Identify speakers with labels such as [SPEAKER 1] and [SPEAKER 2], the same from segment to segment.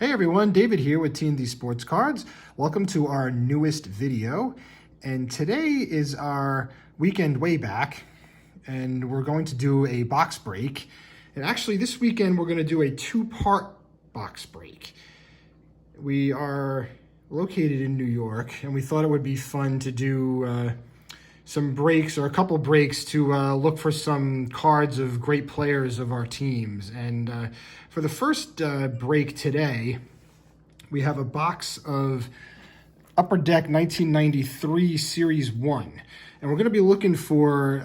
[SPEAKER 1] Hey everyone, David here with T&D Sports Cards. Welcome to our newest video. And today is our weekend Wayback, and we're going to do a box break. And actually this weekend we're going to do a two-part box break. We are located in New York, and we thought it would be fun to do some breaks, or a couple breaks, to look for some cards of great players of our teams. And for the first break today, we have a box of Upper Deck 1993 Series 1. And we're going to be looking for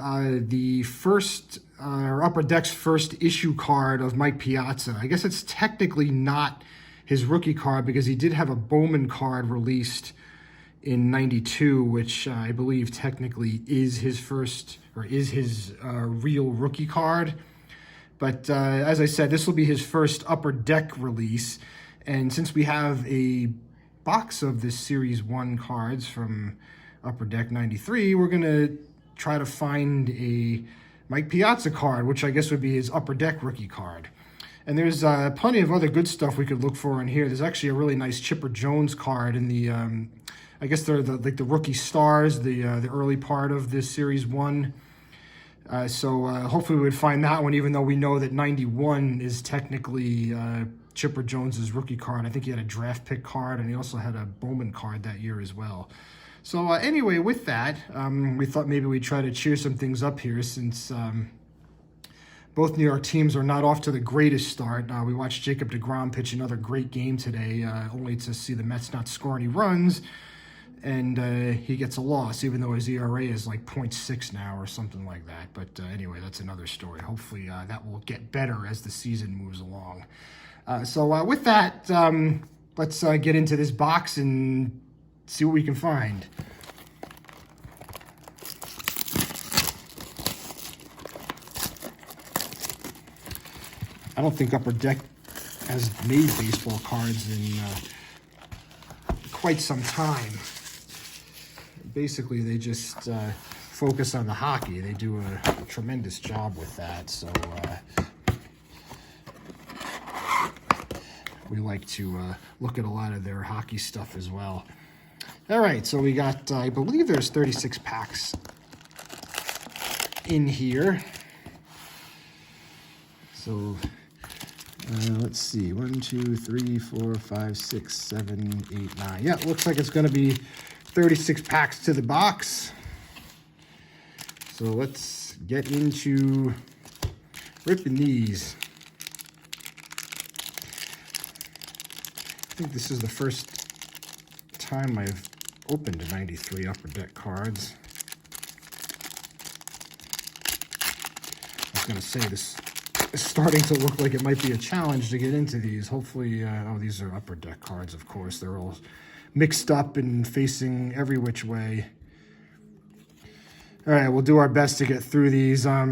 [SPEAKER 1] the first, or Upper Deck's first issue card of Mike Piazza. I guess it's technically not his rookie card, because he did have a Bowman card released in 92, which I believe technically is his first, or is his real rookie card. But as I said, this will be his first Upper Deck release. And since we have a box of this Series 1 cards from Upper Deck 93, we're going to try to find a Mike Piazza card, which I guess would be his Upper Deck rookie card. And there's plenty of other good stuff we could look for in here. There's actually a really nice Chipper Jones card in the I guess they're like the rookie stars, the early part of this Series 1. So hopefully we would find that one, even though we know that 91 is technically Chipper Jones's rookie card. I think he had a draft pick card, and he also had a Bowman card that year as well. So anyway, with that, we thought maybe we'd try to cheer some things up here, since both New York teams are not off to the greatest start. We watched Jacob deGrom pitch another great game today, only to see the Mets not score any runs. And he gets a loss, even though his ERA is like 0.6 now or something like that. But anyway, that's another story. Hopefully that will get better as the season moves along. So with that, let's get into this box and see what we can find. I don't think Upper Deck has made baseball cards in quite some time. Basically, they just focus on the hockey. They do a tremendous job with that. So we like to look at a lot of their hockey stuff as well. All right, so we got, I believe there's 36 packs in here. So let's see, 1, 2, 3, 4, 5, 6, 7, 8, 9. Yeah, it looks like it's going to be 36 packs to the box. So let's get into ripping these. I think this is the first time I've opened a 93 Upper Deck cards. I was going to say, this is starting to look like it might be a challenge to get into these. Hopefully, oh, these are Upper Deck cards, of course. They're all mixed up and facing every which way. All right, we'll do our best to get through these. I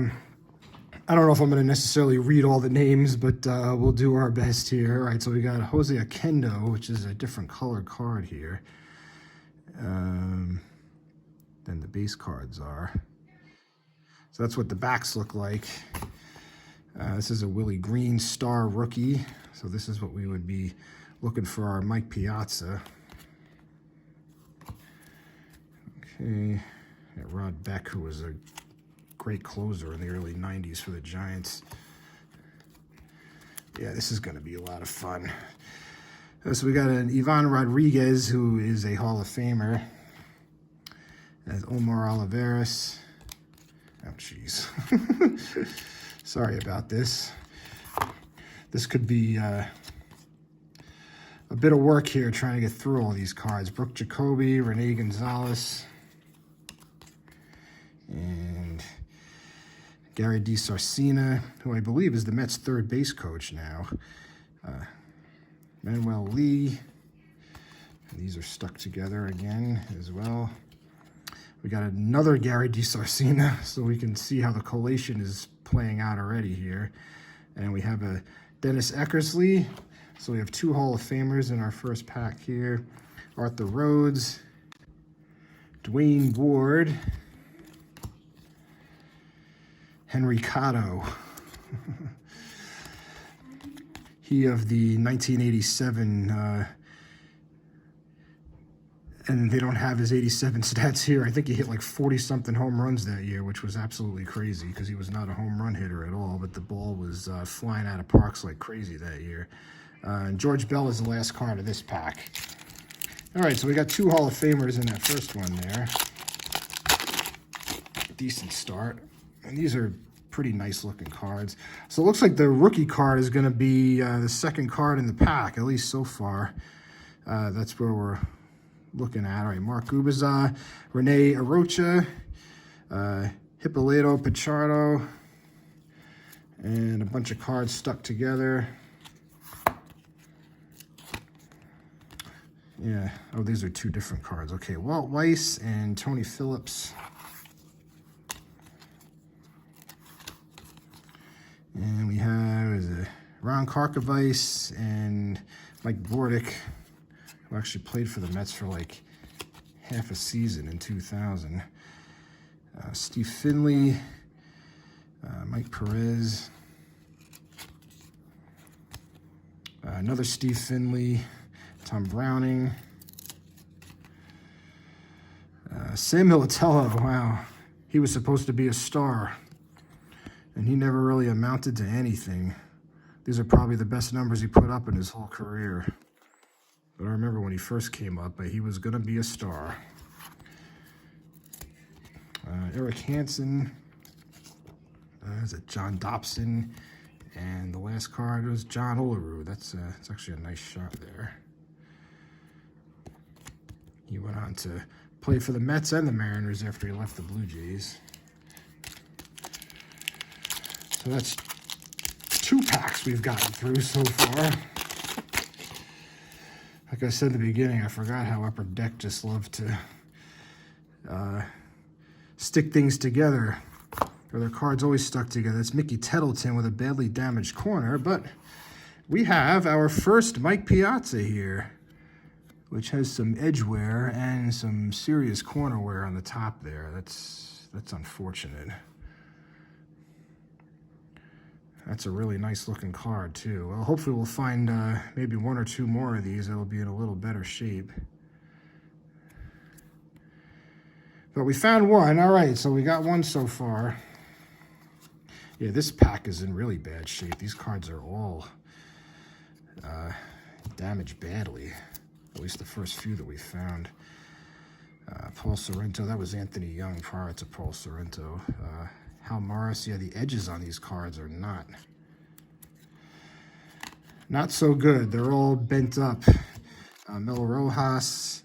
[SPEAKER 1] don't know if I'm going to necessarily read all the names, but we'll do our best here. All right, so we got Jose Akendo, which is a different colored card here than the base cards are. So that's what the backs look like. This is a Willie Green Star rookie. So this is what we would be looking for our Mike Piazza. Okay, Rod Beck, who was a great closer in the early 90s for the Giants. Yeah, this is going to be a lot of fun. So we got an Ivan Rodriguez, who is a Hall of Famer. As Omar Oliveras. Oh, jeez. Sorry about this. This could be a bit of work here trying to get through all these cards. Brooke Jacoby, Rene Gonzalez, and Gary DiSarcina, who I believe is the Mets' third base coach now. Manuel Lee. And these are stuck together again as well. We got another Gary DiSarcina, so we can see how the collation is playing out already here. And we have a Dennis Eckersley. So we have two Hall of Famers in our first pack here. Arthur Rhodes, Dwayne Ward, Henry Cotto. He of the 1987, and they don't have his 87 stats here. I think he hit like 40-something home runs that year, which was absolutely crazy because he was not a home run hitter at all, but the ball was flying out of parks like crazy that year. And George Bell is the last card of this pack. All right, so we got 2 Hall of Famers in that first one there. Decent start. And these are pretty nice looking cards. So it looks like the rookie card is going to be the second card in the pack, at least so far. That's where we're looking at. All right, Mark Gubazza, Rene Arocha, Hippolyto Pichardo, and a bunch of cards stuck together. Yeah, oh, these are 2 different cards. Okay, Walt Weiss and Tony Phillips. And we have Ron Karkovice and Mike Bordick, who actually played for the Mets for like half a season in 2000. Steve Finley, Mike Perez, another Steve Finley, Tom Browning, Sam Militello. Wow, he was supposed to be a star, and he never really amounted to anything. These are probably the best numbers he put up in his whole career. But I remember when he first came up, he was going to be a star. Eric Hansen. Is it John Dobson? And the last card was John Olerud. That's actually a nice shot there. He went on to play for the Mets and the Mariners after he left the Blue Jays. So that's 2 packs we've gotten through so far. Like I said at the beginning, I forgot how Upper Deck just loved to stick things together, or their cards always stuck together. It's Mickey Tettleton with a badly damaged corner, but we have our first Mike Piazza here, which has some edge wear and some serious corner wear on the top there. That's unfortunate. That's a really nice looking card too. Well, hopefully we'll find maybe 1 or 2 more of these that'll be in a little better shape. But we found one. All right, so we got one so far. Yeah, this pack is in really bad shape. These cards are all damaged badly. At least the first few that we found. Paul Sorrento, that was Anthony Young prior to Paul Sorrento. Hal Morris, yeah, the edges on these cards are not so good. They're all bent up. Mel Rojas,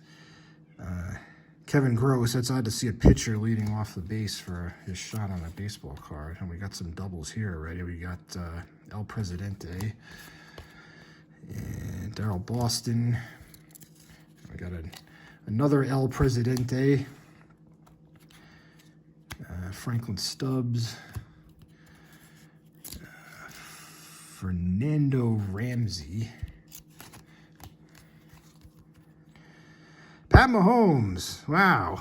[SPEAKER 1] Kevin Gross. That's odd to see a pitcher leading off the base for his shot on a baseball card. And we got some doubles here already. We got El Presidente and Darryl Boston. We got another El Presidente. Franklin Stubbs, Fernando Ramsey, Pat Mahomes. Wow.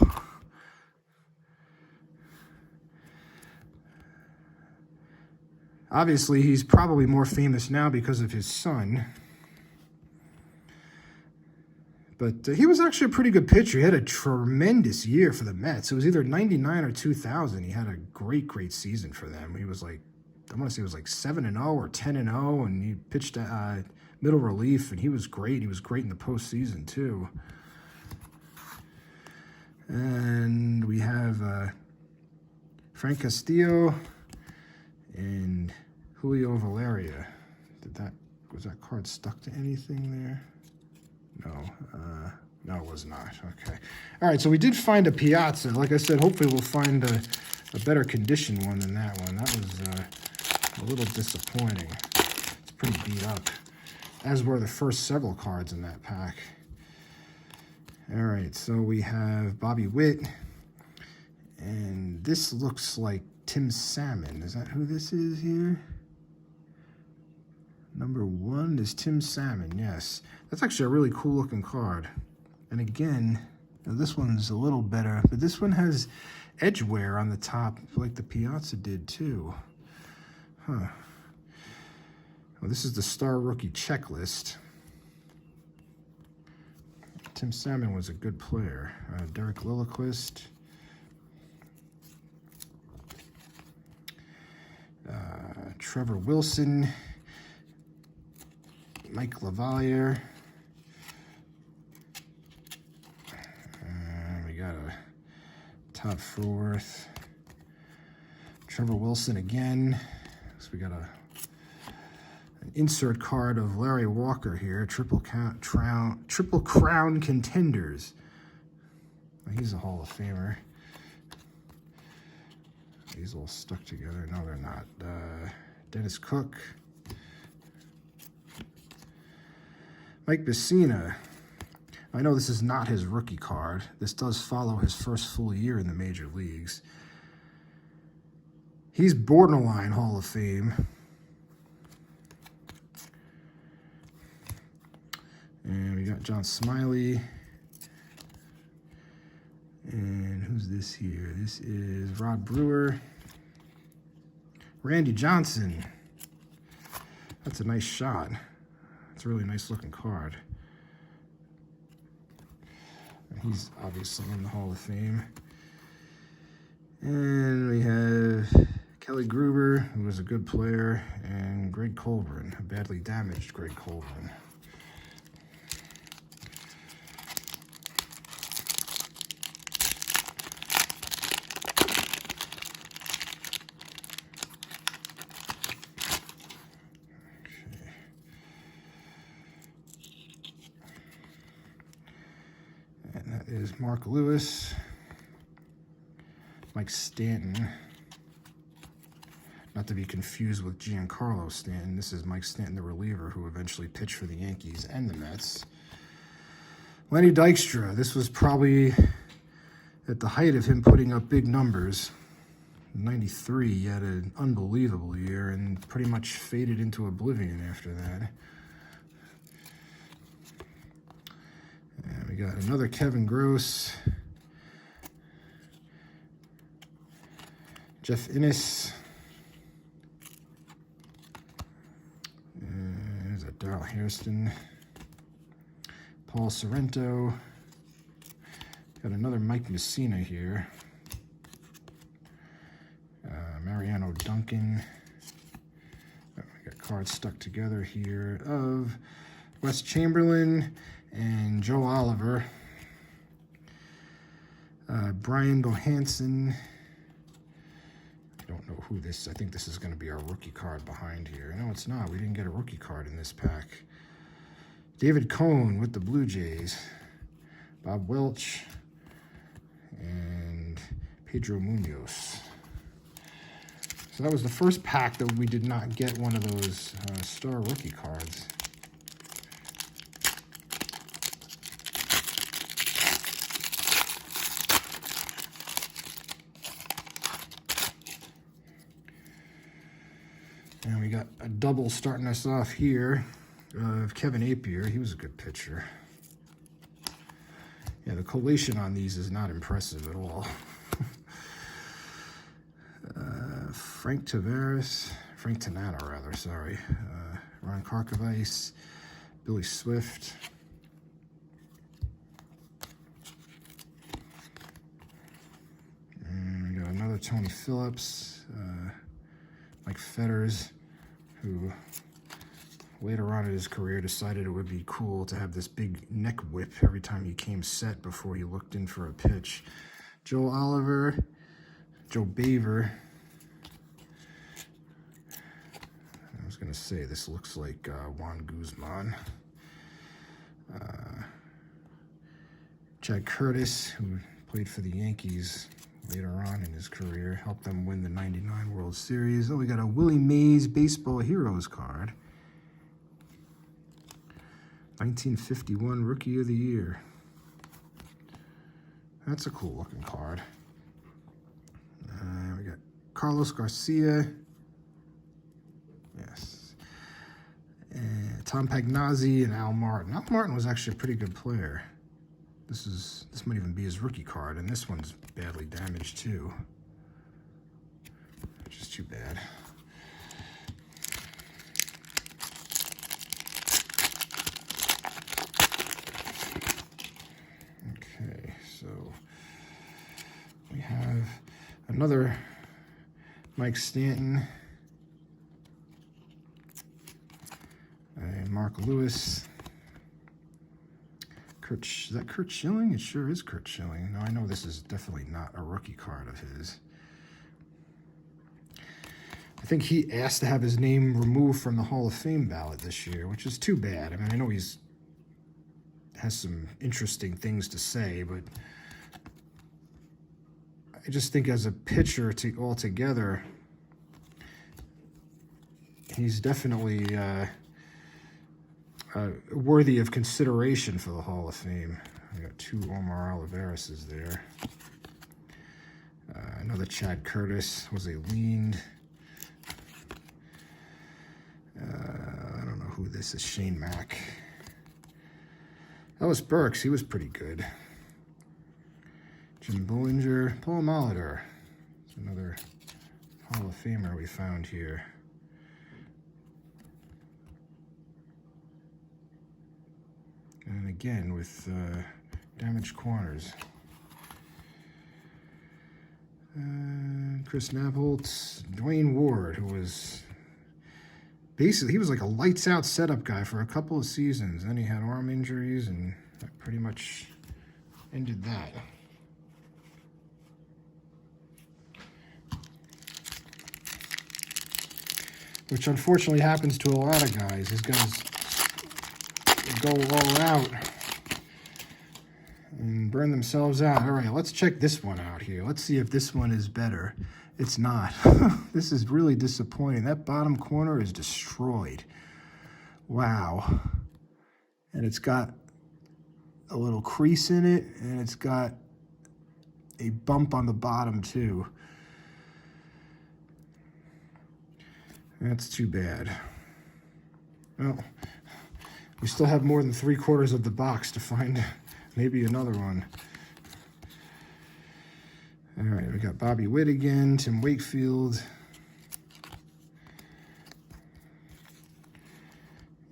[SPEAKER 1] Obviously, he's probably more famous now because of his son. But he was actually a pretty good pitcher. He had a tremendous year for the Mets. It was either 99 or 2000. He had a great season for them. He was like, I want to say it was like 7-0 or 10-0, and he pitched middle relief, and he was great. He was great in the postseason, too. And we have Frank Castillo and Julio Valeria. Was that card stuck to anything there? No, it was not. Okay. All right, so we did find a Piazza. Like I said, hopefully we'll find a better condition one than that one. That was a little disappointing. It's pretty beat up, as were the first several cards in that pack. All right, so we have Bobby Witt, and this looks like Tim Salmon. Is that who this is here? Number 1 is Tim Salmon, yes. That's actually a really cool looking card. And again, this one's a little better, but this one has edge wear on the top like the Piazza did too. Huh. Well, this is the Star Rookie checklist. Tim Salmon was a good player. Derek Lilliquist. Trevor Wilson. Mike Lavalier. We got a Todd Forworth. Trevor Wilson again. So we got an insert card of Larry Walker here. Triple Crown contenders. He's a Hall of Famer. These all stuck together. No, they're not. Dennis Cook. Mike Messina. I know this is not his rookie card. This does follow his first full year in the major leagues. He's borderline Hall of Fame. And we got John Smiley. And who's this here? This is Rod Brewer. Randy Johnson. That's a nice shot. It's a really nice looking card. He's obviously in the Hall of Fame. And we have Kelly Gruber, who was a good player, and Greg Colburn, a badly damaged Greg Colburn. Is Mark Lewis, Mike Stanton, not to be confused with Giancarlo Stanton. This is Mike Stanton, the reliever, who eventually pitched for the Yankees and the Mets. Lenny Dykstra, this was probably at the height of him putting up big numbers. In '93, he had an unbelievable year and pretty much faded into oblivion after that. And we got another Kevin Gross, Jeff Innes, there's a Darrell Hairston, Paul Sorrento, got another Mike Messina here, Mariano Duncan. We got cards stuck together here of Wes Chamberlain and Joe Oliver, Brian Bohanson. I don't know who this, I think this is going to be our rookie card behind here. No, it's not. We didn't get a rookie card in this pack. David Cohn with the Blue Jays, Bob Welch, and Pedro Munoz. So that was the first pack that we did not get one of those star rookie cards. And we got a double starting us off here of Kevin Appier. He was a good pitcher. Yeah, the collation on these is not impressive at all. Frank Tanana rather, sorry. Ron Karkovice, Billy Swift. And we got another Tony Phillips. Mike Fetters, who later on in his career decided it would be cool to have this big neck whip every time he came set before he looked in for a pitch. Joe Oliver, Joe Baver. I was going to say this looks like Juan Guzman. Chad Curtis, who played for the Yankees later on in his career, helped them win the '99 World Series. Oh, we got a Willie Mays Baseball Heroes card. 1951 Rookie of the Year. That's a cool looking card. We got Carlos Garcia. Yes. And Tom Pagnazzi and Al Martin. Al Martin was actually a pretty good player. This might even be his rookie card, and this one's badly damaged too. Which is too bad. Another Mike Stanton. Mark Lewis. Is that Kurt Schilling? It sure is Kurt Schilling. Now I know this is definitely not a rookie card of his. I think he asked to have his name removed from the Hall of Fame ballot this year, which is too bad. I mean, I know has some interesting things to say, but I just think as a pitcher altogether, he's definitely worthy of consideration for the Hall of Fame. I got 2 Omar Olivares there. Another Chad Curtis was a leaned. I don't know who this is. Shane Mack. Ellis Burks, he was pretty good. Jim Bollinger. Paul Molitor. It's another Hall of Famer we found here. And again with damaged corners. Chris Nabholz, Dwayne Ward, who was basically, he was like a lights out setup guy for a couple of seasons. Then he had arm injuries, and that pretty much ended that. Which unfortunately happens to a lot of guys. These guys go all out and burn themselves out. All right, let's check this one out here. Let's see if this one is better. It's not. This is really disappointing. That bottom corner is destroyed. Wow. And it's got a little crease in it, and it's got a bump on the bottom too. That's too bad. Well, we still have more than 3/4 of the box to find maybe another one. All right, we got Bobby Witt again, Tim Wakefield.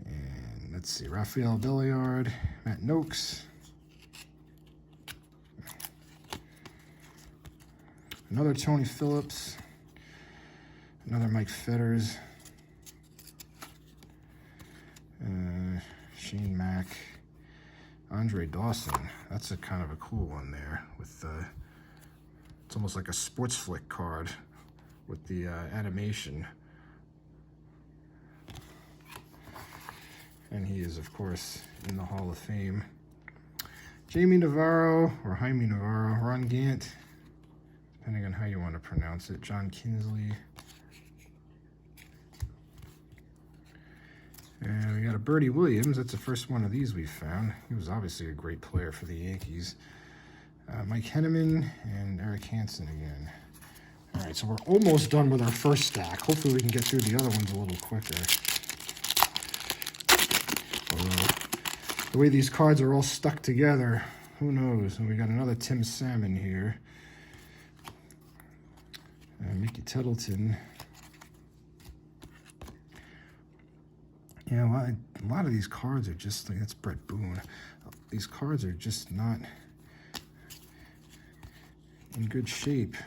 [SPEAKER 1] And let's see, Rafael Belliard, Matt Noakes. Another Tony Phillips. Another Mike Fetters. Shane Mack. Andre Dawson. That's a kind of a cool one there with it's almost like a sports flick card with the animation. And he is, of course, in the Hall of Fame. Jamie Navarro, or Jaime Navarro, Ron Gant, depending on how you want to pronounce it, John Kinsley. And we got a Bertie Williams. That's the first one of these we found. He was obviously a great player for the Yankees. Mike Henneman and Eric Hansen again. All right, so we're almost done with our first stack. Hopefully we can get through the other ones a little quicker. The way these cards are all stuck together, who knows? And we got another Tim Salmon here. Mickey Tettleton. Yeah, a lot of these cards are just like, that's Brett Boone. These cards are just not in good shape.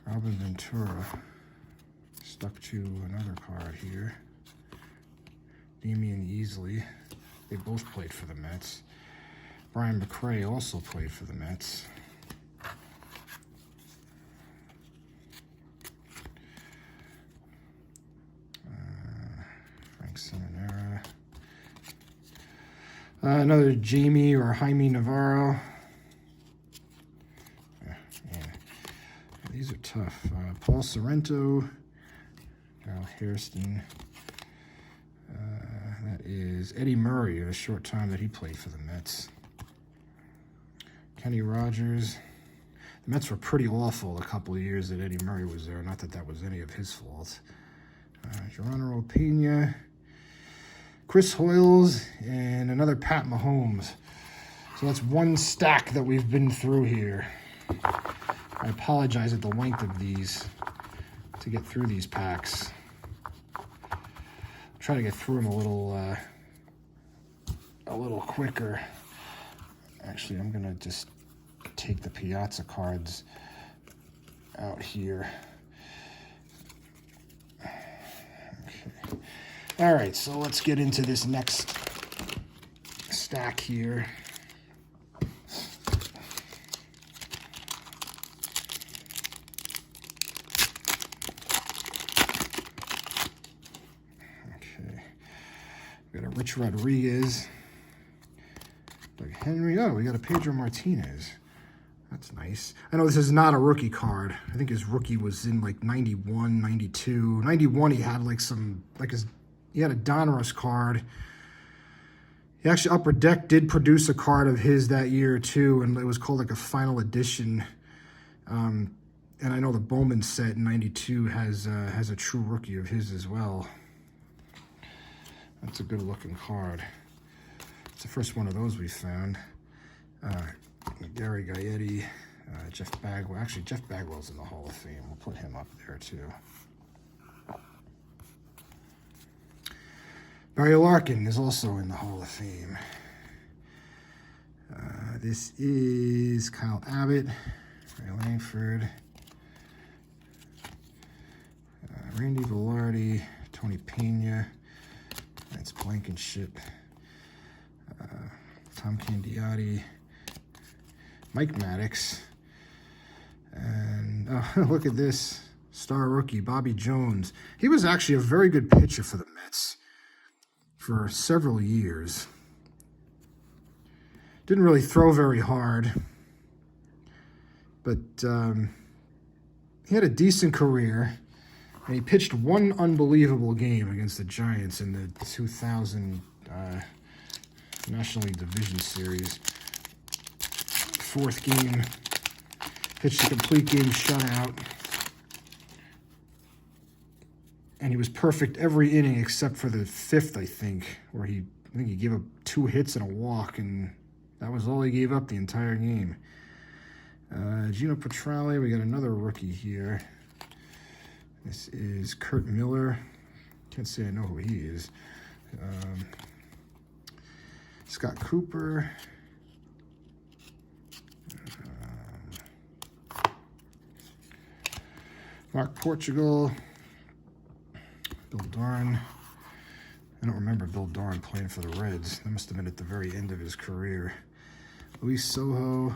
[SPEAKER 1] Robin Ventura stuck to another card here. Damian Easley. They both played for the Mets. Brian McRae also played for the Mets. Frank Seminara. Another Jamie or Jaime Navarro. These are tough. Paul Sorrento, Darrell Hairston. That is Eddie Murray, a short time that he played for the Mets. Kenny Rogers. The Mets were pretty awful a couple of years that Eddie Murray was there. Not that that was any of his fault. Geronimo Pena. Chris Hoyles, and another Pat Mahomes. So that's one stack that we've been through here. I apologize at the length of these to get through these packs. Try to get through them a little quicker. Actually, I'm gonna just take the Piazza cards out here. Okay. All right, so let's get into this next stack here. Okay, we got a Rich Rodriguez, Doug Henry. Oh, we got a Pedro Martinez. That's nice. I know this is not a rookie card. I think his rookie was in like 91, 92. 91, he had like some, like he had a Donruss card. He actually, Upper Deck did produce a card of his that year too, and it was called like a final edition. And I know the Bowman set in 92 has a true rookie of his as well. That's a good looking card. It's the first one of those we found. Gary Gaetti, Jeff Bagwell. Actually, Jeff Bagwell's in the Hall of Fame. We'll put him up there too. Barry Larkin is also in the Hall of Fame. This is Kyle Abbott, Ray Langford, Randy Velarde, Tony Pena. That's Blankenship. Tom Candiotti. Mike Maddox, and look at this star rookie, Bobby Jones. He was actually a very good pitcher for the Mets for several years. Didn't really throw very hard, but he had a decent career, and he pitched one unbelievable game against the Giants in the 2000 National League Division Series. Fourth game, pitched a complete game shutout, and he was perfect every inning except for the fifth, I think, where I think he gave up 2 hits and a walk, and that was all he gave up the entire game. Gino Petrale, we got another rookie here. This is Kurt Miller. Can't say I know who he is. Scott Cooper. Mark Portugal, Bill Doran. I don't remember Bill Doran playing for the Reds. That must have been at the very end of his career. Luis Sojo,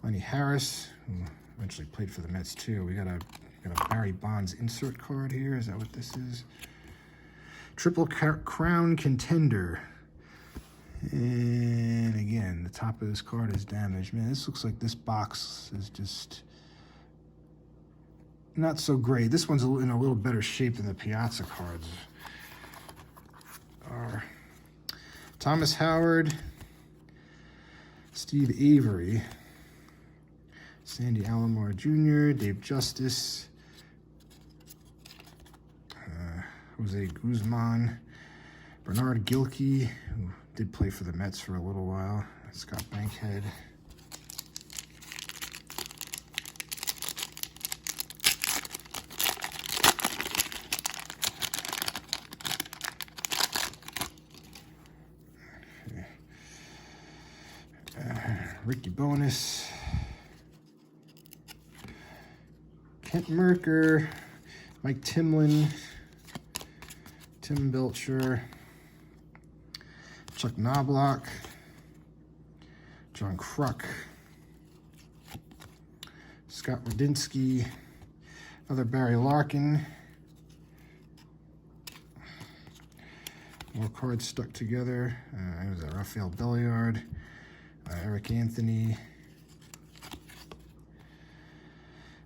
[SPEAKER 1] Lenny Harris, who eventually played for the Mets too. We got a Barry Bonds insert card here. Is that what this is? Triple Crown Contender. And again, the top of this card is damaged. Man, this looks like this box is just not so great. This one's in a little better shape than the Piazza cards are. Thomas Howard, Steve Avery, Sandy Alomar Jr., Dave Justice, Jose Guzman, Bernard Gilkey, who did play for the Mets for a little while, Scott Bankhead. Ricky Bonus, Kent Merker, Mike Timlin, Tim Belcher, Chuck Knobloch, John Kruk, Scott Radinsky, another Barry Larkin. More cards stuck together. It was Rafael Belliard, Eric Anthony,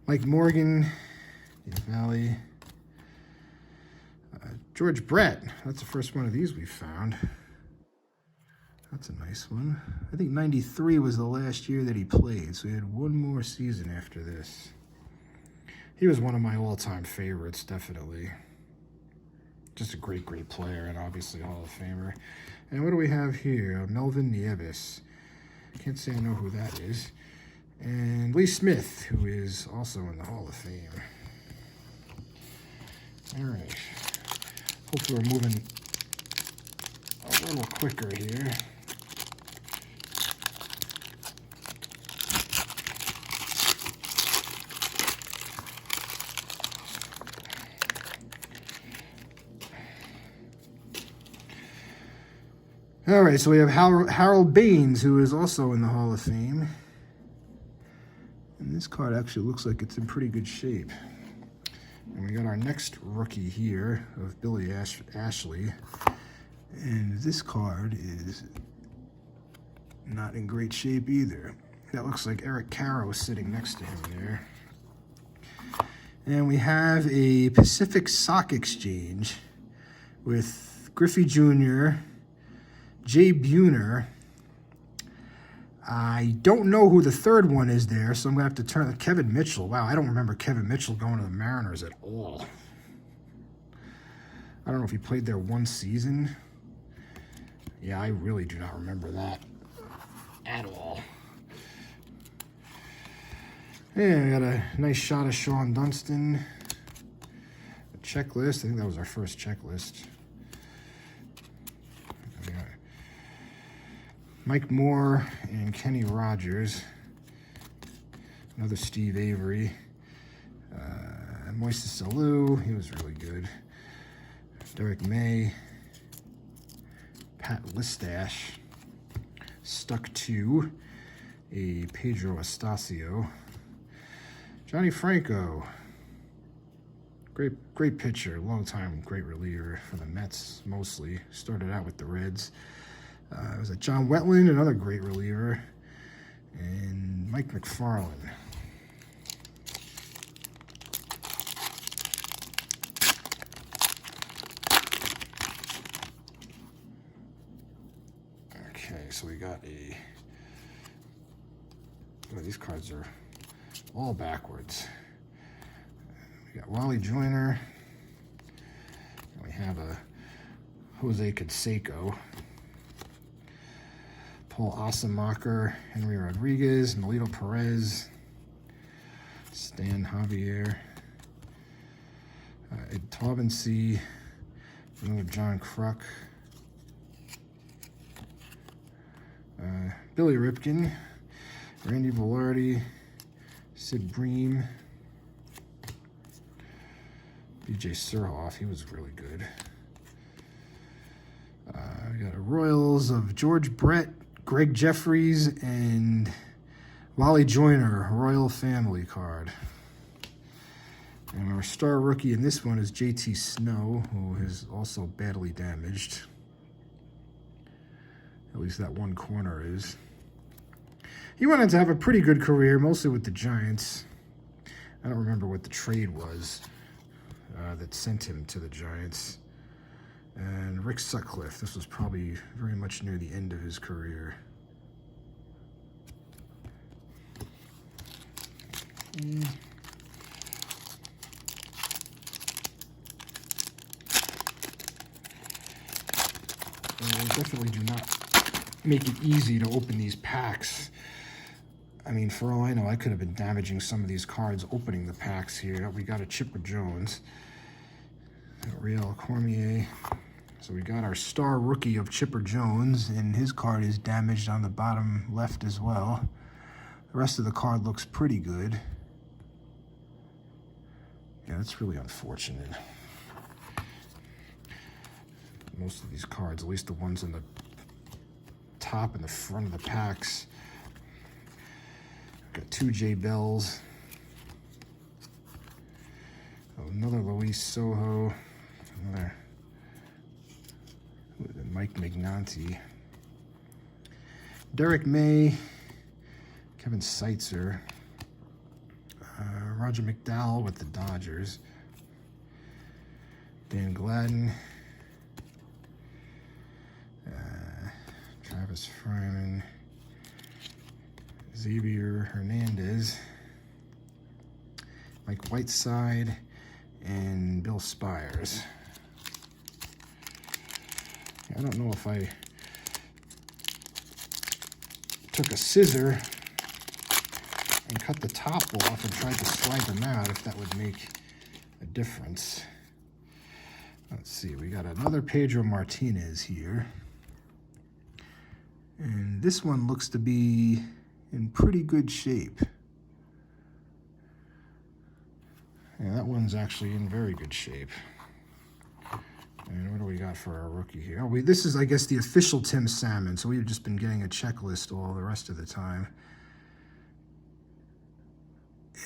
[SPEAKER 1] Mike Morgan, Dave Valley, George Brett. That's the first one of these we found. That's a nice one. I think 93 was the last year that he played, so he had one more season after this. He was one of my all-time favorites, definitely. Just a great, great player, and obviously Hall of Famer. And what do we have here? Melvin Nieves. Can't say I know who that is. And Lee Smith, who is also in the Hall of Fame. All right. Hopefully we're moving a little quicker here. All right, so we have Harold Baines, who is also in the Hall of Fame. And this card actually looks like it's in pretty good shape. And we got our next rookie here of Billy Ashley. And this card is not in great shape either. That looks like Eric Caro sitting next to him there. And we have a Pacific Sock Exchange with Griffey Jr., Jay Buhner. I don't know who the third one is there, so I'm going to have to turn to Kevin Mitchell. Wow, I don't remember Kevin Mitchell going to the Mariners at all. I don't know if he played there one season. Yeah, I really do not remember that at all. And we got a nice shot of Sean Dunston. A checklist. I think that was our first checklist. We got Mike Moore and Kenny Rogers. Another Steve Avery. Moises Alou, he was really good. Derek May. Pat Listash. Stuck to a Pedro Estacio. Johnny Franco, great pitcher, long time great reliever for the Mets mostly. Started out with the Reds. It was John Wetland, another great reliever, and Mike McFarland. Okay, so we got these cards are all backwards. We got Wally Joyner. We have a Jose Canseco, Paul Ossenmacher, Henry Rodriguez, Melito Perez, Stan Javier, Ed Taubensee, another John Kruk, Billy Ripken, Randy Velarde, Sid Bream, BJ Surhoff, he was really good. We got a Royals of George Brett, Greg Jeffries, and Wally Joyner, Royal Family card. And our star rookie in this one is JT Snow, who is also badly damaged. At least that one corner is. He went on to have a pretty good career, mostly with the Giants. I don't remember what the trade was that sent him to the Giants. And Rick Sutcliffe, this was probably very much near the end of his career. We definitely do not make it easy to open these packs. I mean, for all I know, I could have been damaging some of these cards opening the packs here. We got a Chipper Jones, Riel Cormier. So we got our star rookie of Chipper Jones, and his card is damaged on the bottom left as well. The rest of the card looks pretty good. Yeah, that's really unfortunate. Most of these cards, at least the ones in the top and the front of the packs, got two J Bells, another Luis Soho, another Mike Magnanti, Derek May, Kevin Seitzer, Roger McDowell with the Dodgers, Dan Gladden, Travis Fryman, Xavier Hernandez, Mike Whiteside, and Bill Spires. I don't know if I took a scissor and cut the top off and tried to slide them out, if that would make a difference. Let's see, we got another Pedro Martinez here. And this one looks to be in pretty good shape. Yeah, that one's actually in very good shape. And what do we got for our rookie here? Oh, this is, I guess, the official Tim Salmon. So we've just been getting a checklist all the rest of the time.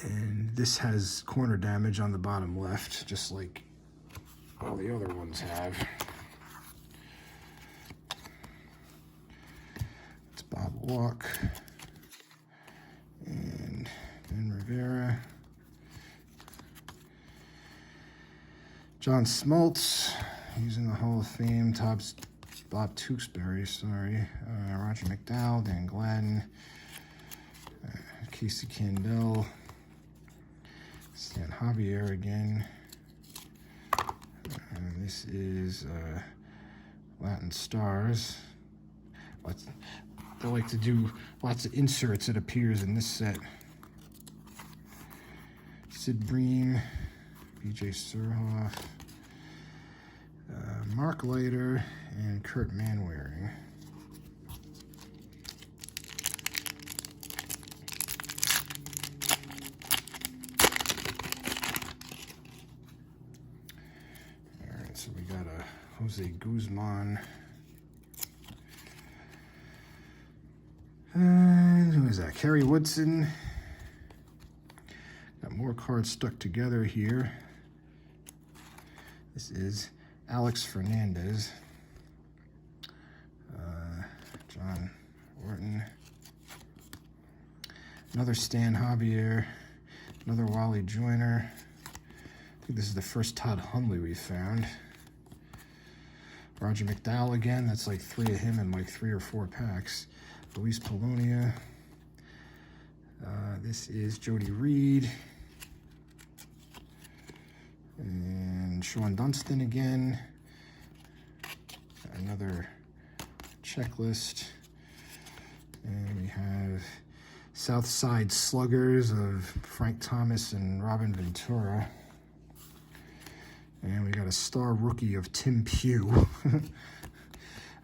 [SPEAKER 1] And this has corner damage on the bottom left, just like all the other ones have. It's Bob Walk and Ben Rivera. John Smoltz, he's in the Hall of Fame. Bob Tewksbury, sorry. Roger McDowell, Dan Gladden, Casey Candell, Stan Javier again. And this is Latin Stars. They like to do lots of inserts, it appears, in this set. Sid Bream, BJ Surhoff, Mark Leiter, and Kurt Manwaring. All right, so we got a Jose Guzman. And who is that? Kerry Woodson. Got more cards stuck together here. This is Alex Fernandez, John Orton, another Stan Javier, another Wally Joyner. I think this is the first Todd Hundley we found. Roger McDowell again, that's like 3 of him in like 3 or 4 packs. Luis Polonia. This is Jody Reed. And Sean Dunston again. Another checklist. And we have Southside Sluggers of Frank Thomas and Robin Ventura. And we got a star rookie of Tim Pugh.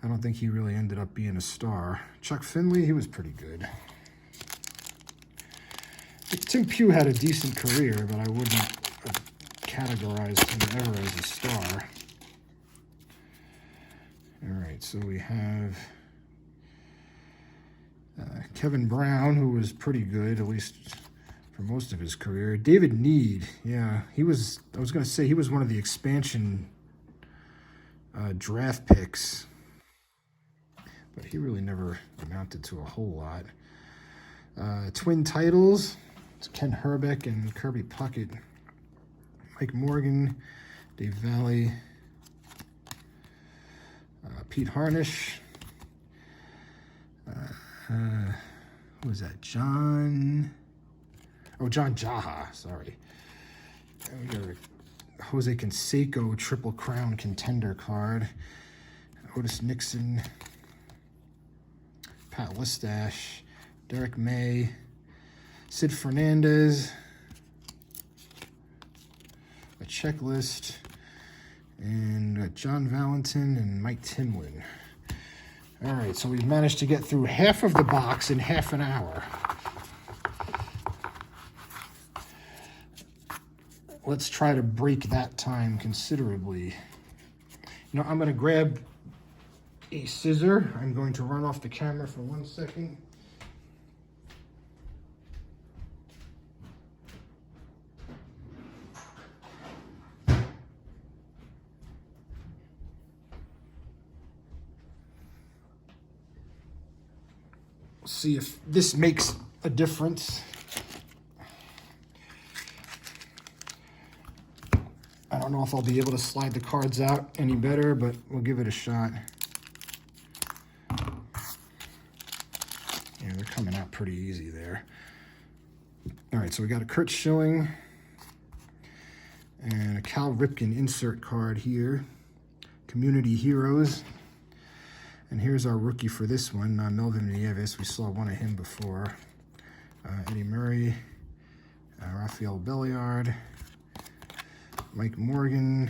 [SPEAKER 1] I don't think he really ended up being a star. Chuck Finley, he was pretty good. Tim Pugh had a decent career, but I wouldn't categorize him ever as a star. All right, so we have Kevin Brown, who was pretty good, at least for most of his career. David Need, yeah, I was going to say he was one of the expansion draft picks, but he really never amounted to a whole lot. Twin titles, it's Ken Herbeck and Kirby Puckett. Mike Morgan, Dave Valley, Pete Harnish, who was that? John Jaha, sorry. And we got a Jose Canseco Triple Crown contender card. Otis Nixon, Pat Listash, Derek May, Sid Fernandez, a checklist, and John Valentin and Mike Timlin. All right, so we've managed to get through half of the box in half an hour. Let's try to break that time considerably. You know, I'm going to grab a scissor. I'm going to run off the camera for 1 second. See if this makes a difference. I don't know if I'll be able to slide the cards out any better, but we'll give it a shot. Yeah, they're coming out pretty easy there. All right, so we got a Kurt Schilling and a Cal Ripken insert card here. Community Heroes. And here's our rookie for this one, Melvin Nieves. We saw one of him before. Eddie Murray, Rafael Belliard, Mike Morgan,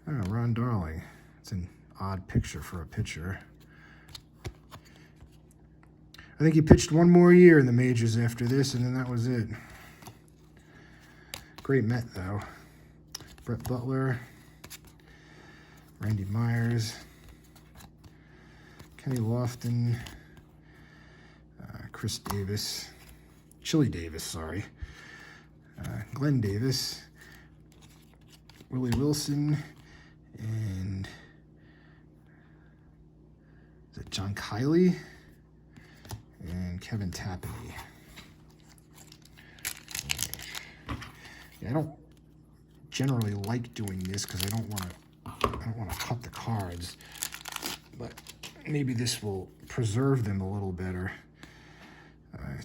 [SPEAKER 1] Ron Darling. It's an odd picture for a pitcher. I think he pitched one more year in the majors after this, and then that was it. Great Met, though. Brett Butler, Randy Myers, Kenny Lofton, Chris Davis, Chili Davis, sorry, Glenn Davis, Willie Wilson, and is it John Kiley, and Kevin Tapani. Yeah, I don't generally like doing this because I don't want to cut the cards, but maybe this will preserve them a little better.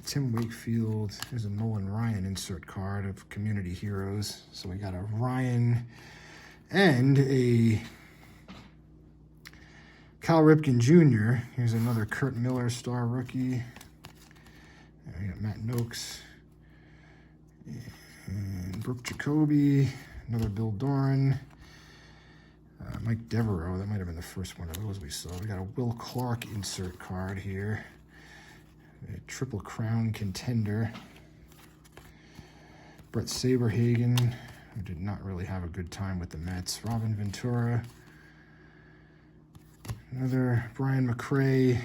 [SPEAKER 1] Tim Wakefield, there's a Nolan Ryan insert card of Community Heroes. So we got a Ryan and a Cal Ripken Jr. Here's another Kurt Miller star rookie. We got Matt Noakes and Brooke Jacoby, another Bill Doran. Mike Devereaux, that might have been the first one of those we saw. We got a Will Clark insert card here. A Triple Crown contender. Brett Saberhagen, who did not really have a good time with the Mets. Robin Ventura. Another Brian McRae.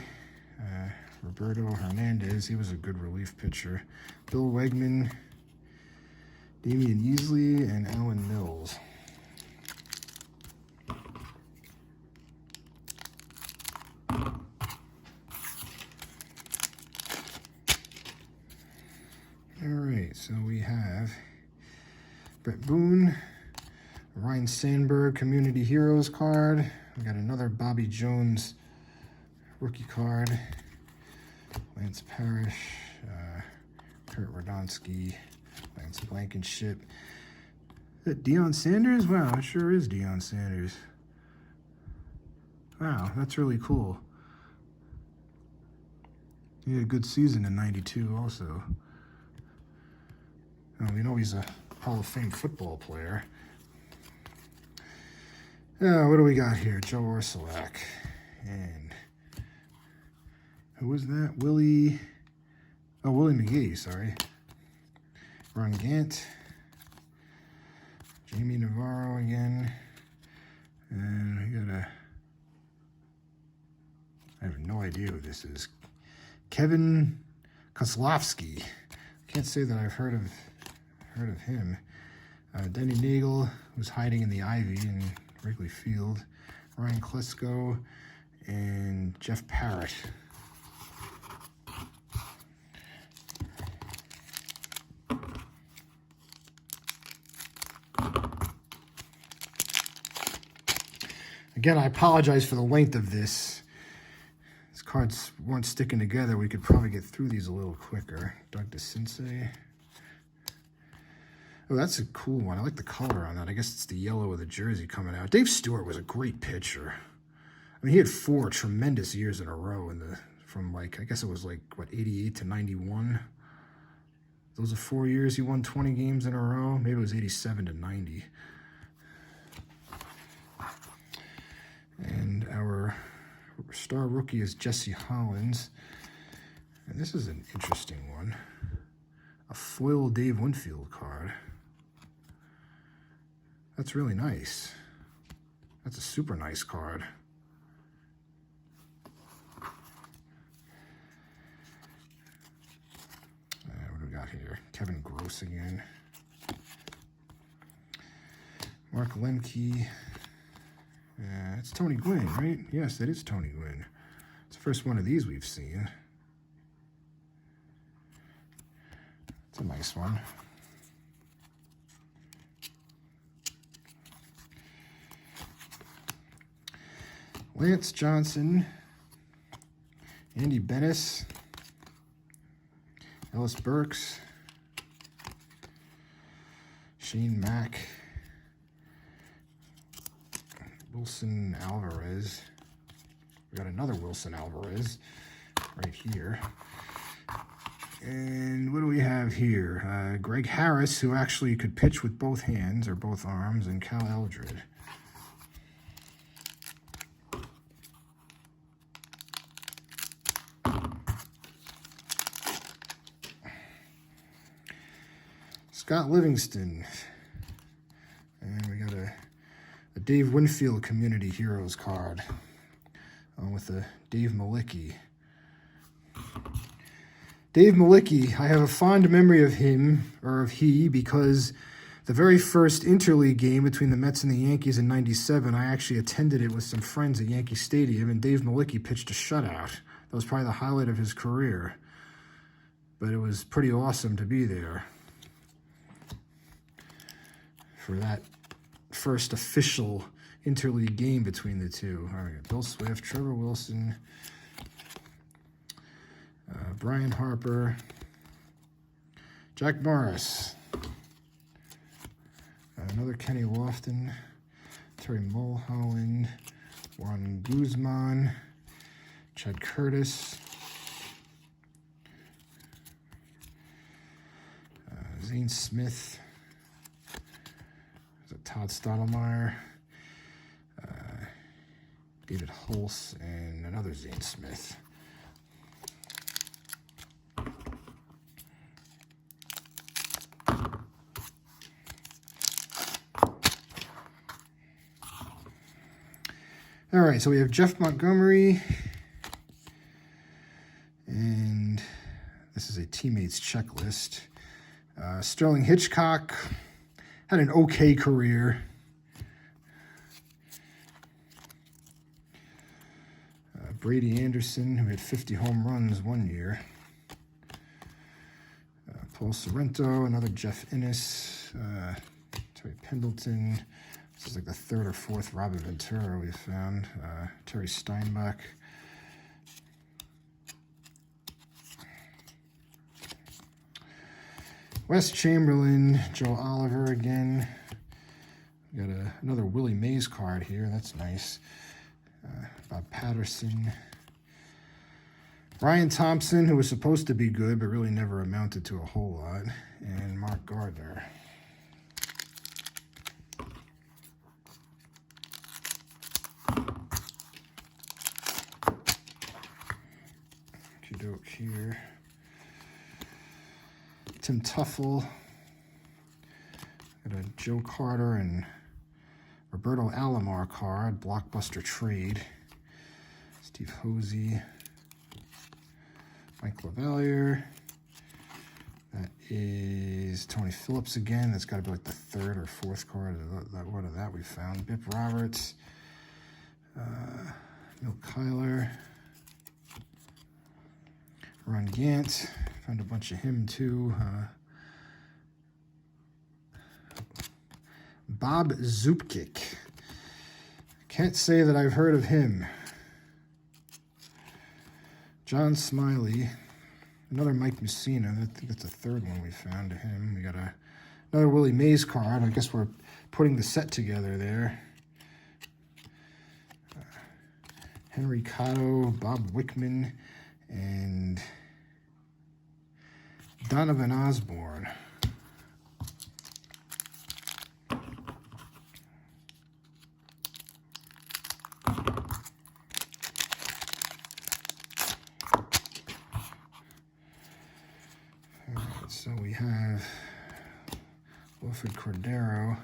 [SPEAKER 1] Roberto Hernandez, he was a good relief pitcher. Bill Wegman. Damian Easley and Alan Mills. All right, so we have Brett Boone, Ryan Sandberg Community Heroes card. We got another Bobby Jones rookie card. Lance Parrish, Kurt Radonsky, Lance Blankenship. Is that Deion Sanders? Wow, it sure is Deion Sanders. Wow, that's really cool. He had a good season in '92 also. We know he's a Hall of Fame football player. What do we got here? Joe Orsulak. And who was that? Willie McGee, sorry. Ron Gant. Jamie Navarro again. And we got I have no idea who this is. Kevin Kozlowski. Can't say that I've heard of him. Denny Nagel, who's hiding in the ivy in Wrigley Field. Ryan Klesko and Jeff Parrott. Again, I apologize for the length of this. These cards weren't sticking together. We could probably get through these a little quicker. Doug DeCinces. Oh, that's a cool one. I like the color on that. I guess it's the yellow of the jersey coming out. Dave Stewart was a great pitcher. I mean, he had 4 tremendous years in a row from like, I guess it was like, what, 88 to 91? Those are 4 years he won 20 games in a row. Maybe it was 87 to 90. And our star rookie is Jesse Hollins. And this is an interesting one. A foil Dave Winfield card. That's really nice. That's a super nice card. What do we got here? Kevin Gross again. Mark Lemke. It's Tony Gwynn, right? Yes, that is Tony Gwynn. It's the first one of these we've seen. It's a nice one. Lance Johnson, Andy Bennis, Ellis Burks, Shane Mack, Wilson Alvarez. We got another Wilson Alvarez right here. And what do we have here? Greg Harris, who actually could pitch with both hands or both arms, and Cal Eldred. Scott Livingston. And we got a Dave Winfield Community Heroes card, along with the Dave Malicki. Dave Malicki, I have a fond memory of him, or of he, because the very first interleague game between the Mets and the Yankees in '97, I actually attended it with some friends at Yankee Stadium, and Dave Malicki pitched a shutout. That was probably the highlight of his career. But it was pretty awesome to be there for that first official interleague game between the two. All right, Bill Swift, Trevor Wilson, Brian Harper, Jack Morris, another Kenny Lofton, Terry Mulholland, Juan Guzman, Chad Curtis, Zane Smith, Todd Stottlemyre, David Hulse, and another Zane Smith. All right, so we have Jeff Montgomery, and this is a teammates checklist. Sterling Hitchcock had an okay career. Brady Anderson, who had 50 home runs one year. Paul Sorrento, another Jeff Innes, Terry Pendleton. This is like the third or fourth Robert Ventura we found. Terry Steinbach. Wes Chamberlain, Joe Oliver again. We got another Willie Mays card here. That's nice. Bob Patterson. Ryan Thompson, who was supposed to be good, but really never amounted to a whole lot. And Mark Gardner. Okey-doke here. Tim Tuffle. Got a Joe Carter and Roberto Alomar card, blockbuster trade. Steve Hosey. Mike LaValliere. That is Tony Phillips again. That's got to be like the third or fourth card of that we found. Bip Roberts. Milt Kyler. Ron Gant. Found a bunch of him too. Bob Zupkic. Can't say that I've heard of him. John Smiley. Another Mike Messina. I think that's the third one we found to him. We got another Willie Mays card. I guess we're putting the set together there. Henry Cotto, Bob Wickman, and Donovan Osborne. So we have Wilfred Cordero,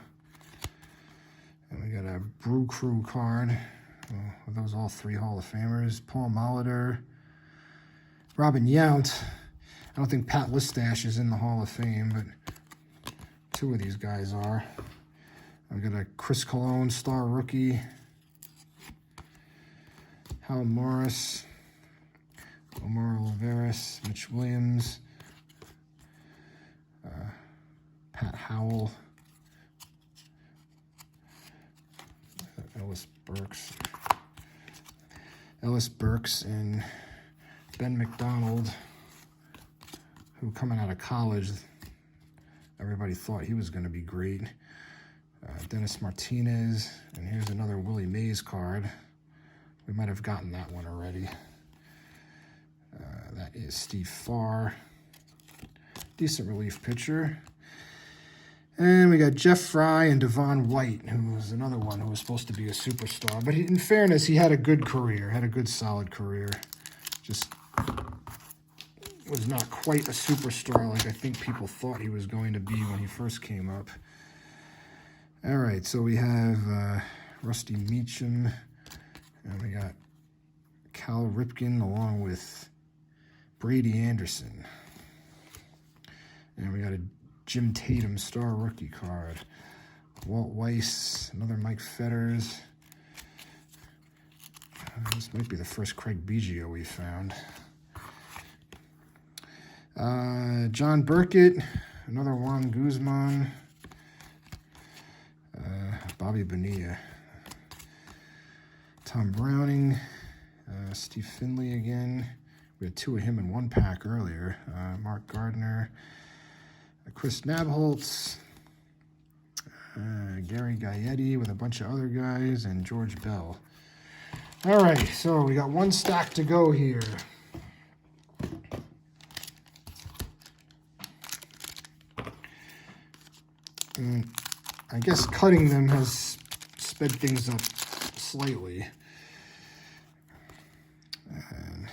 [SPEAKER 1] and we got a Brew Crew card. Are those all three Hall of Famers? Paul Molitor, Robin Yount. I don't think Pat Listash is in the Hall of Fame, but two of these guys are. I've got a Chris Colon, star rookie. Hal Morris, Omar Oliveras, Mitch Williams, Pat Howell, Ellis Burks, and Ben McDonald, who coming out of college, everybody thought he was going to be great. Dennis Martinez, and here's another Willie Mays card. We might have gotten that one already. That is Steve Farr. Decent relief pitcher. And we got Jeff Fry and Devon White, who was another one who was supposed to be a superstar. But in fairness, he had a good career, had a good solid career. Just was not quite a superstar like I think people thought he was going to be when he first came up. All right, so we have Rusty Meacham. And we got Cal Ripken along with Brady Anderson. And we got a Jim Tatum star rookie card. Walt Weiss, another Mike Fetters. This might be the first Craig Biggio we found. John Burkett, another Juan Guzman. Bobby Bonilla. Tom Browning. Steve Finley again. We had two of him in one pack earlier. Mark Gardner. Chris Nabholz. Gary Gaetti with a bunch of other guys. And George Bell. All right, so we got one stack to go here. And I guess cutting them has sped things up slightly. And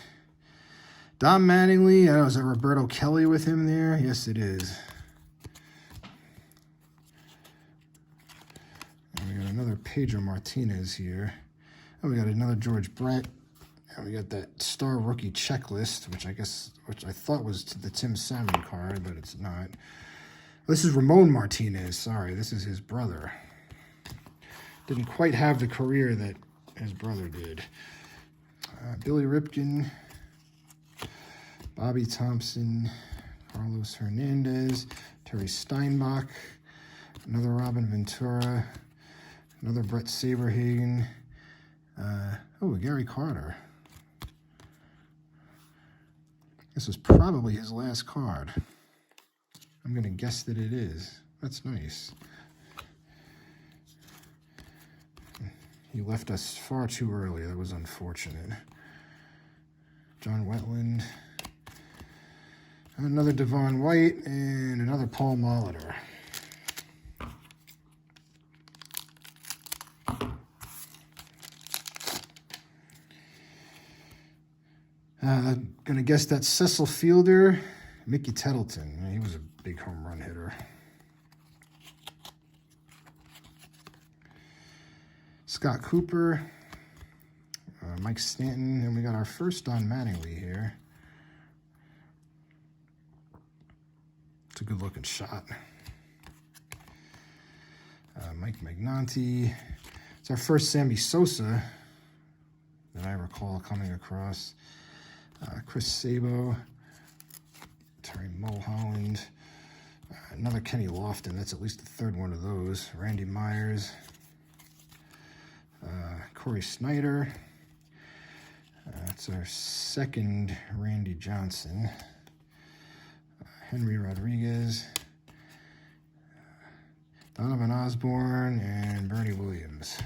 [SPEAKER 1] Don Mattingly, I don't know, is that Roberto Kelly with him there? Yes, it is. And we got another Pedro Martinez here. And we got another George Brett. And we got that star rookie checklist, which I thought was the Tim Salmon card, but it's not. This is Ramon Martinez. Sorry, this is his brother. Didn't quite have the career that his brother did. Billy Ripken, Bobby Thompson, Carlos Hernandez, Terry Steinbach, another Robin Ventura, another Brett Saberhagen. Gary Carter. This was probably his last card. I'm going to guess that it is. That's nice. He left us far too early. That was unfortunate. John Wetland. Another Devon White and another Paul Molitor. I'm going to guess that's Cecil Fielder, Mickey Tettleton. He was a big home run hitter. Scott Cooper, Mike Stanton, and we got our first Don Mattingly here. It's a good looking shot. Mike Magnanti. It's our first Sammy Sosa that I recall coming across. Chris Sabo, Terry Mulholland, another Kenny Lofton. That's at least the third one of those. Randy Myers, Corey Snyder. That's our second Randy Johnson. Henry Rodriguez, Donovan Osborne, and Bernie Williams.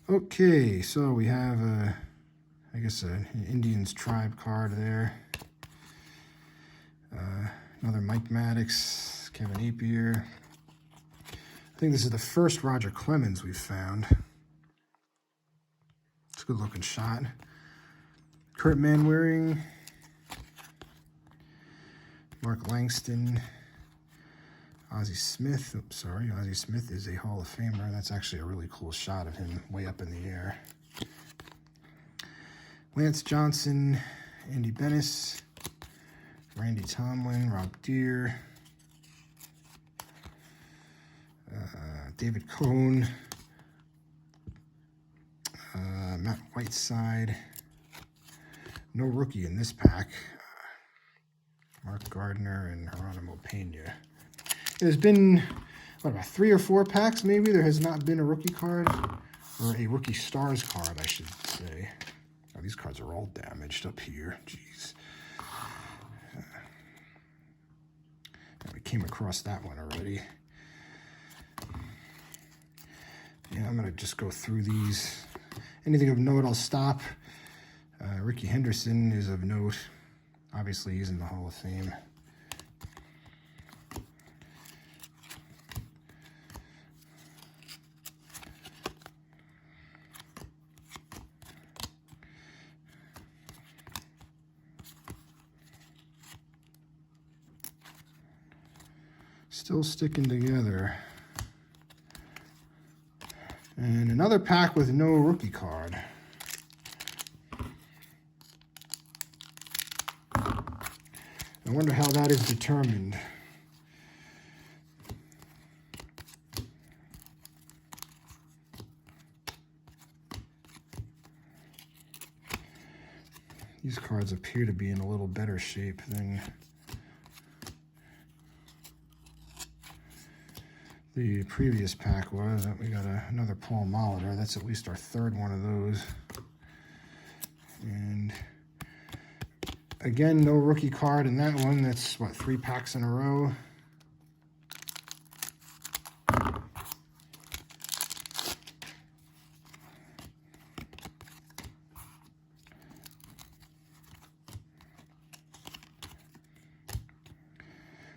[SPEAKER 1] Okay, so we have, I guess, an Indians Tribe card there. Another Mike Maddox, Kevin Apier. I think this is the first Roger Clemens we've found. It's a good looking shot. Kurt Manwaring, Mark Langston, Ozzie Smith. Oops, sorry, Ozzie Smith is a Hall of Famer. That's actually a really cool shot of him way up in the air. Lance Johnson, Andy Bennis, Randy Tomlin, Rob Deere, David Cohn, Matt Whiteside. No rookie in this pack. Mark Gardner and Geronimo Pena. There's been, what, about 3 or 4 packs maybe? There has not been a rookie card, or a rookie stars card, I should say. Oh, these cards are all damaged up here. Jeez. We came across that one already. Yeah, I'm going to just go through these. Anything of note, I'll stop. Ricky Henderson is of note. Obviously, he's in the Hall of Fame. Still sticking together. And another pack with no rookie card. I wonder how that is determined. These cards appear to be in a little better shape than the previous pack was. We got another Paul Molitor. That's at least our third one of those. And again, no rookie card in that one. That's, what, 3 packs in a row?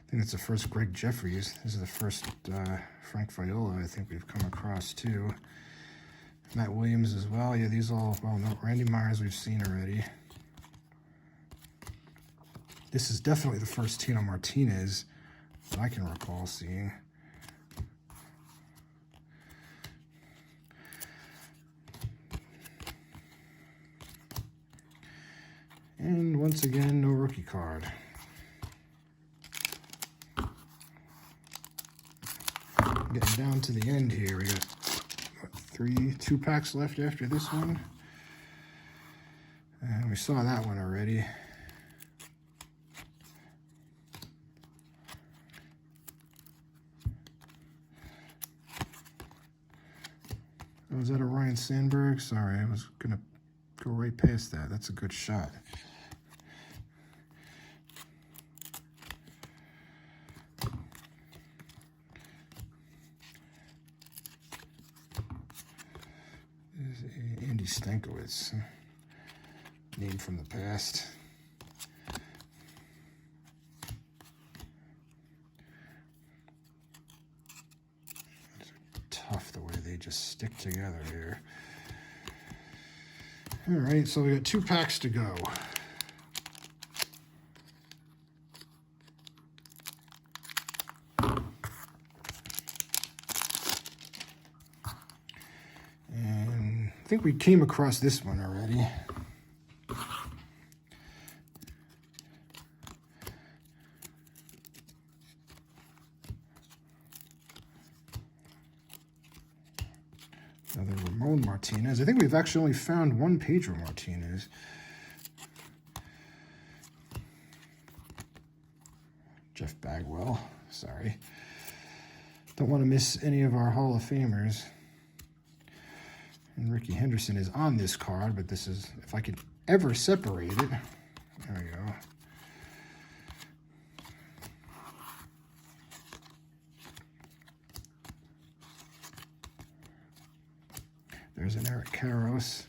[SPEAKER 1] I think it's the first Greg Jeffries. This is the first Frank Viola I think we've come across too. Matt Williams as well. Yeah, these all, well, no, Randy Myers we've seen already. This is definitely the first Tino Martinez that I can recall seeing. And once again, no rookie card. Getting down to the end here. We got, what, 2 packs left after this one. And we saw that one already. Oh, is that a Ryan Sandberg? Sorry, I was gonna go right past that. That's a good shot. Andy Stankiewicz, name from the past. It's tough the way they just stick together here. All right, so we got 2 packs to go. I think we came across this one already. Another Ramon Martinez. I think we've actually only found one Pedro Martinez. Jeff Bagwell, sorry. Don't want to miss any of our Hall of Famers. And Ricky Henderson is on this card, but this is, if I could ever separate it. There we go. There's an Eric Karros.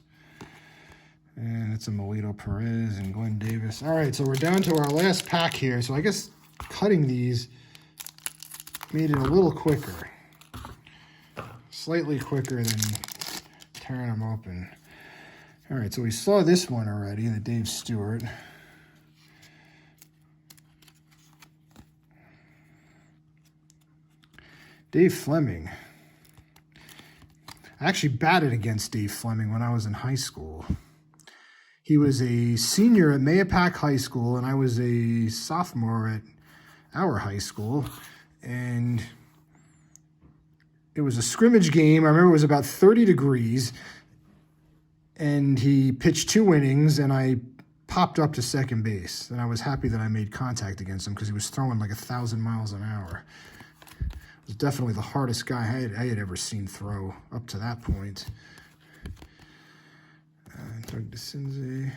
[SPEAKER 1] And it's a Melito Perez and Glenn Davis. All right, so we're down to our last pack here. So I guess cutting these made it a little quicker. Slightly quicker than tearing them open. All right, so we saw this one already, the Dave Stewart. Dave Fleming. I actually batted against Dave Fleming when I was in high school. He was a senior at Mayapack High School, and I was a sophomore at our high school. And it was a scrimmage game. I remember it was about 30 degrees, and he pitched 2 innings, and I popped up to second base. And I was happy that I made contact against him because he was throwing like 1,000 miles an hour. It was definitely the hardest guy I had ever seen throw up to that point. Doug DeCinze.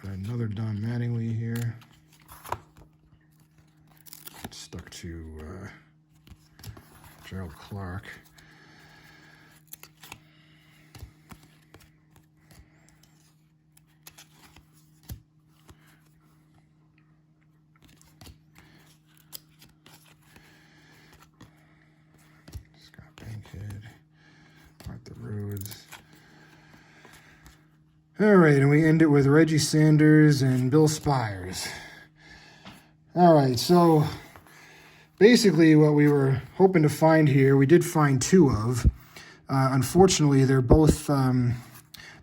[SPEAKER 1] Got another Don Mattingly here. Stuck to Gerald Clark. Scott Bankhead. Arthur Rhodes. All right, and we end it with Reggie Sanders and Bill Spires. All right, so basically what we were hoping to find here, we did find two of. Unfortunately, they're both,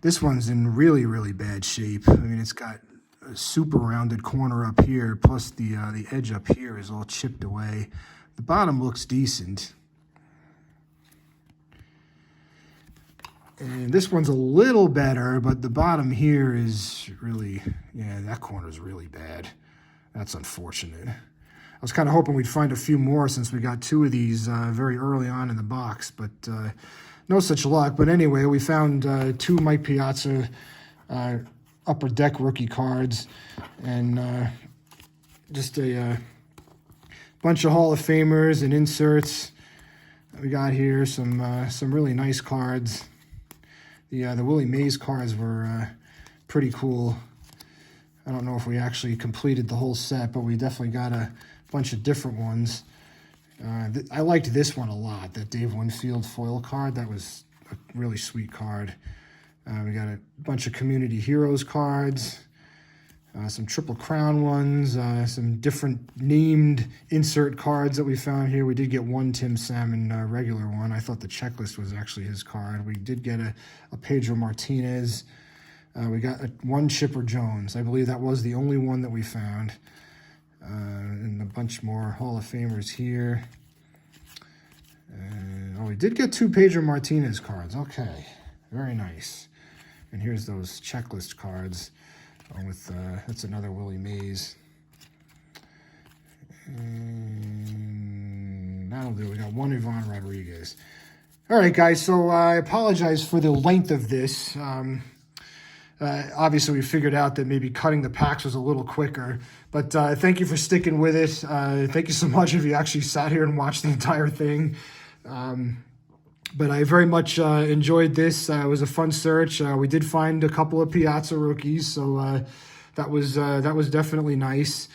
[SPEAKER 1] this one's in really, really bad shape. I mean, it's got a super rounded corner up here, plus the edge up here is all chipped away. The bottom looks decent. And this one's a little better, but the bottom here is really, yeah, that corner's really bad. That's unfortunate. I was kind of hoping we'd find a few more since we got two of these very early on in the box, but no such luck. But anyway, we found two Mike Piazza upper deck rookie cards, and just a bunch of Hall of Famers and inserts. We got here some really nice cards. The Willie Mays cards were pretty cool. I don't know if we actually completed the whole set, but we definitely got a bunch of different ones. I liked this one a lot, that Dave Winfield foil card. That was a really sweet card. We got a bunch of Community Heroes cards, some Triple Crown ones, some different named insert cards that we found here. We did get one Tim Salmon regular one. I thought the checklist was actually his card. We did get a Pedro Martinez. We got one Chipper Jones. I believe that was the only one that we found. And a bunch more Hall of Famers here. Oh, we did get two Pedro Martinez cards. Okay, very nice. And here's those checklist cards. With that's another Willie Mays. And that'll do. We got one Ivan Rodriguez. All right, guys. So I apologize for the length of this. Obviously, we figured out that maybe cutting the packs was a little quicker. But thank you for sticking with it. Thank you so much if you actually sat here and watched the entire thing. But I very much enjoyed this. It was a fun search. We did find a couple of Piazza rookies, so that was definitely nice.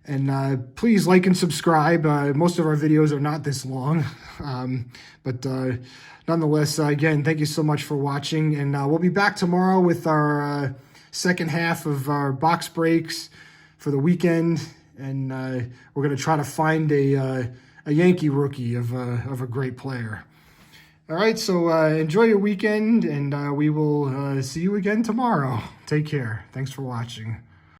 [SPEAKER 1] And please like and subscribe. Most of our videos are not this long, but nonetheless, again, thank you so much for watching. And we'll be back tomorrow with our second half of our box breaks for the weekend, and we're going to try to find a Yankee rookie of a great player. All right, so enjoy your weekend, and we will see you again tomorrow. Take care. Thanks for watching.